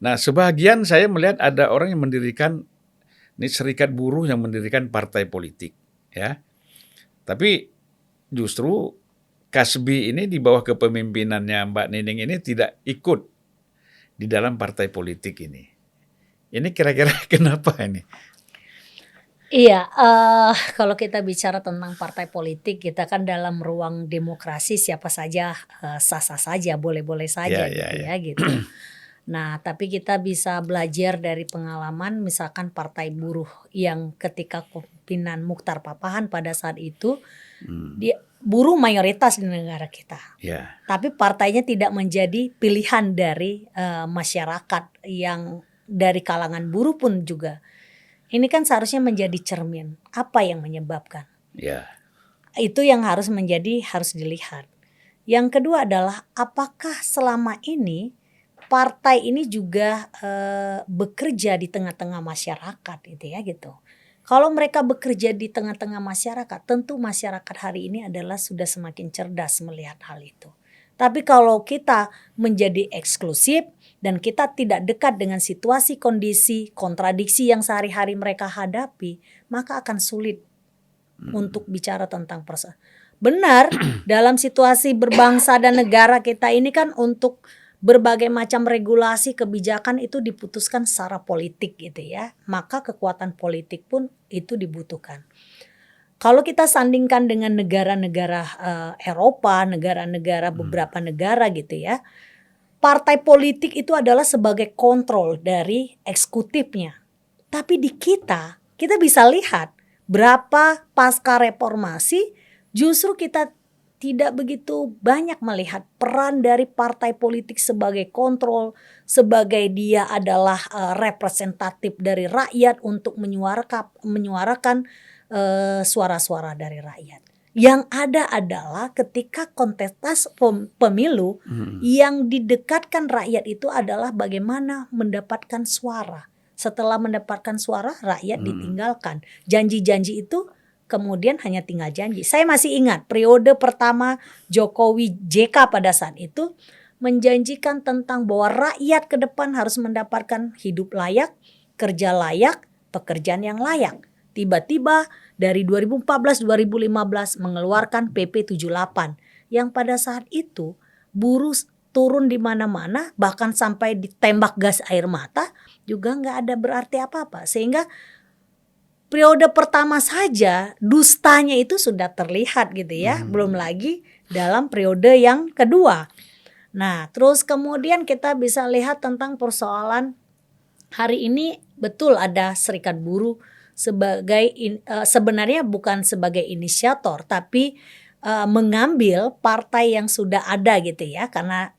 Nah, sebagian saya melihat ada orang yang mendirikan ini serikat buruh yang mendirikan partai politik, ya. Tapi justru Kasbi ini di bawah kepemimpinannya Mbak Nining ini tidak ikut di dalam partai politik ini. Ini kira-kira kenapa ini? Iya, kalau kita bicara tentang partai politik, kita kan dalam ruang demokrasi siapa saja, sah-sah saja, boleh-boleh saja Ya, ya, gitu ya. ya, gitu. Nah, tapi kita bisa belajar dari pengalaman misalkan partai buruh yang ketika kepemimpinan Muchtar Papahan pada saat itu, dia buruh mayoritas di negara kita. Ya, Tapi partainya tidak menjadi pilihan dari, masyarakat yang dari kalangan buruh pun juga. Ini kan seharusnya menjadi cermin, apa yang menyebabkan? ya. Itu yang harus dilihat. Yang kedua adalah apakah selama ini partai ini juga, bekerja di tengah-tengah masyarakat gitu ya, gitu. Kalau mereka bekerja di tengah-tengah masyarakat, tentu masyarakat hari ini adalah sudah semakin cerdas melihat hal itu. Tapi kalau kita menjadi eksklusif dan kita tidak dekat dengan situasi, kondisi, kontradiksi yang sehari-hari mereka hadapi, maka akan sulit untuk bicara tentang benar, dalam situasi berbangsa dan negara kita ini kan untuk berbagai macam regulasi kebijakan itu diputuskan secara politik gitu ya. Maka kekuatan politik pun itu dibutuhkan. Kalau kita sandingkan dengan negara-negara, Eropa, negara-negara beberapa negara gitu ya, partai politik itu adalah sebagai kontrol dari eksekutifnya. Tapi di kita bisa lihat berapa pasca reformasi justru kita tidak begitu banyak melihat peran dari partai politik sebagai kontrol, sebagai dia adalah, representatif dari rakyat untuk menyuarakan, suara-suara dari rakyat. Yang ada adalah ketika kontestasi pemilu yang didekatkan rakyat itu adalah bagaimana mendapatkan suara. Setelah mendapatkan suara, rakyat ditinggalkan. Janji-janji itu kemudian hanya tinggal janji. Saya masih ingat periode pertama Jokowi JK pada saat itu menjanjikan tentang bahwa rakyat ke depan harus mendapatkan hidup layak, kerja layak, pekerjaan yang layak. Tiba-tiba dari 2014-2015 mengeluarkan PP 78 yang pada saat itu buruh turun di mana-mana, bahkan sampai ditembak gas air mata juga nggak ada berarti apa-apa. Sehingga periode pertama saja dustanya itu sudah terlihat gitu ya, belum lagi dalam periode yang kedua. Nah, terus kemudian kita bisa lihat tentang persoalan hari ini betul ada serikat buruh sebagai sebenarnya bukan sebagai inisiator tapi mengambil partai yang sudah ada gitu ya, karena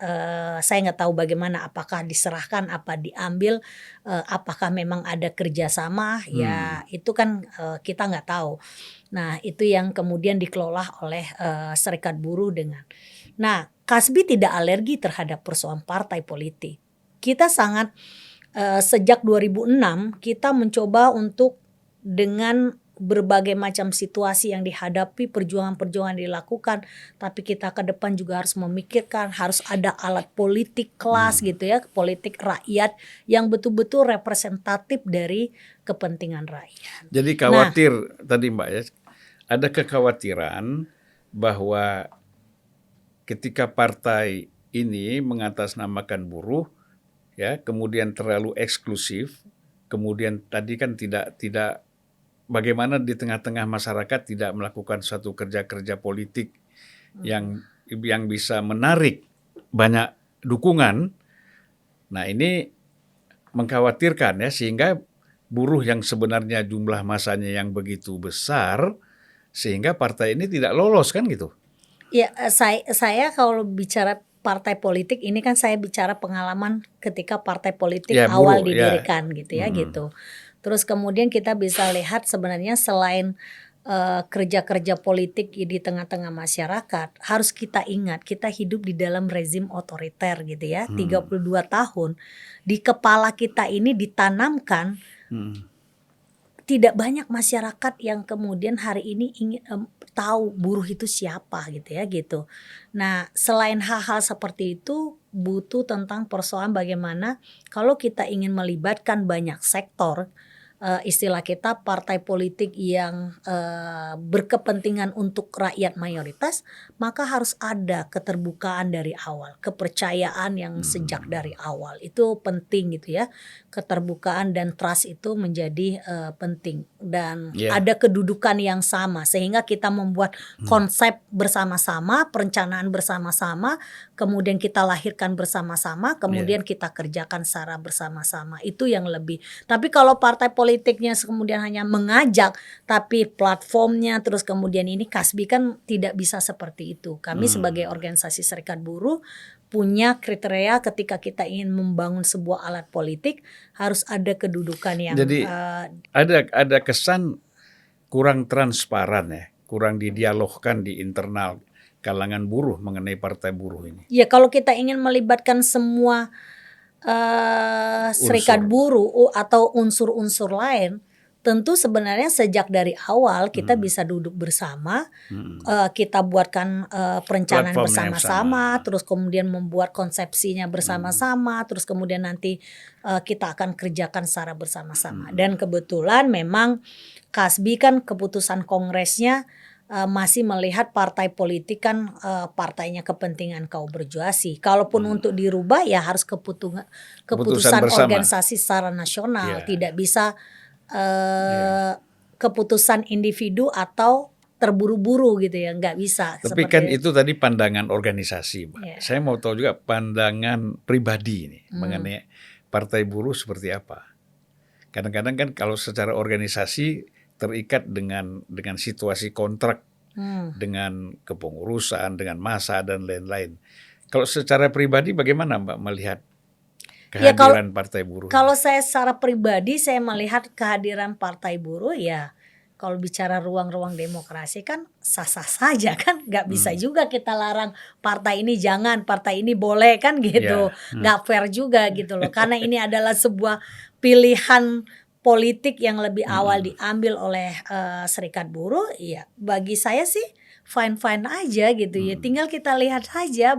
saya nggak tahu bagaimana apakah diserahkan apa diambil, apakah memang ada kerjasama ya itu kan kita nggak tahu. Nah itu yang kemudian dikelola oleh serikat buruh dengan. Nah Kasbi tidak alergi terhadap persoalan partai politik. Kita sangat sejak 2006 kita mencoba untuk dengan berbagai macam situasi yang dihadapi, perjuangan-perjuangan dilakukan, tapi kita ke depan juga harus memikirkan harus ada alat politik kelas gitu ya, politik rakyat yang betul-betul representatif dari kepentingan rakyat. Jadi khawatir tadi Mbak ya, ada kekhawatiran bahwa ketika partai ini mengatasnamakan buruh, ya, kemudian terlalu eksklusif, kemudian tadi kan tidak bagaimana di tengah-tengah masyarakat tidak melakukan suatu kerja-kerja politik yang bisa menarik banyak dukungan. Nah, ini mengkhawatirkan ya, sehingga buruh yang sebenarnya jumlah masanya yang begitu besar sehingga partai ini tidak lolos kan gitu. Ya, saya kalau bicara partai politik ini kan saya bicara pengalaman ketika partai politik Ya, awal buruh ya. didirikan gitu ya gitu. Terus kemudian kita bisa lihat sebenarnya selain kerja-kerja politik di tengah-tengah masyarakat, harus kita ingat kita hidup di dalam rezim otoriter gitu ya. 32 tahun di kepala kita ini ditanamkan tidak banyak masyarakat yang kemudian hari ini ingin tahu buruh itu siapa gitu ya gitu. Nah, selain hal-hal seperti itu, butuh tentang persoalan bagaimana kalau kita ingin melibatkan banyak sektor, istilah kita partai politik yang berkepentingan untuk rakyat mayoritas, maka harus ada keterbukaan dari awal, kepercayaan yang sejak dari awal itu penting gitu ya. Keterbukaan dan trust itu menjadi penting dan Ya. ada kedudukan yang sama sehingga kita membuat konsep bersama-sama, perencanaan bersama-sama, kemudian kita lahirkan bersama-sama, kemudian kita kerjakan secara bersama-sama. Itu yang lebih. Tapi kalau partai politiknya kemudian hanya mengajak, tapi platformnya terus kemudian ini Kasbi kan tidak bisa seperti itu. Kami sebagai organisasi serikat buruh punya kriteria ketika kita ingin membangun sebuah alat politik harus ada kedudukan yang Jadi ada kesan kurang transparan ya, kurang didialogkan di internal kalangan buruh mengenai partai buruh ini. ya kalau kita ingin melibatkan semua serikat buruh atau unsur-unsur lain, tentu sebenarnya sejak dari awal kita bisa duduk bersama, kita buatkan perencanaan Platformnya bersama-sama, terus kemudian membuat konsepsinya bersama-sama, terus kemudian nanti kita akan kerjakan secara bersama-sama. Dan kebetulan memang Kasbi kan keputusan kongresnya masih melihat partai politik kan partainya kepentingan kaum berjuasi. Kalaupun untuk dirubah ya harus keputusan bersama. organisasi secara nasional, Ya. tidak bisa keputusan individu atau terburu-buru gitu ya, nggak bisa. Tapi seperti kan itu tadi pandangan organisasi, Mbak. Ya. Saya mau tahu juga pandangan pribadi ini mengenai partai buruh seperti apa. Kadang-kadang kan kalau secara organisasi terikat dengan situasi kontrak, dengan kepengurusan, dengan massa dan lain-lain. Kalau secara pribadi bagaimana Mbak melihat kehadiran partai buruh? Kalau saya secara pribadi saya melihat kehadiran partai buruh ya kalau bicara ruang-ruang demokrasi kan sah-sah saja kan, nggak bisa juga kita larang partai ini jangan, partai ini boleh kan gitu, nggak fair juga gitu loh, karena ini adalah sebuah pilihan politik yang lebih awal diambil oleh serikat buruh. Ya bagi saya sih fine-fine aja gitu ya, tinggal kita lihat saja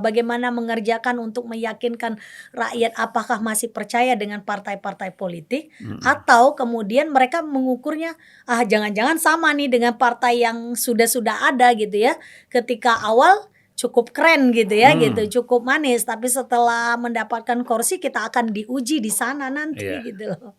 bagaimana mengerjakan untuk meyakinkan rakyat apakah masih percaya dengan partai-partai politik atau kemudian mereka mengukurnya jangan-jangan sama nih dengan partai yang sudah ada gitu ya, ketika awal cukup keren gitu ya gitu, cukup manis, tapi setelah mendapatkan kursi kita akan diuji di sana nanti gitu loh.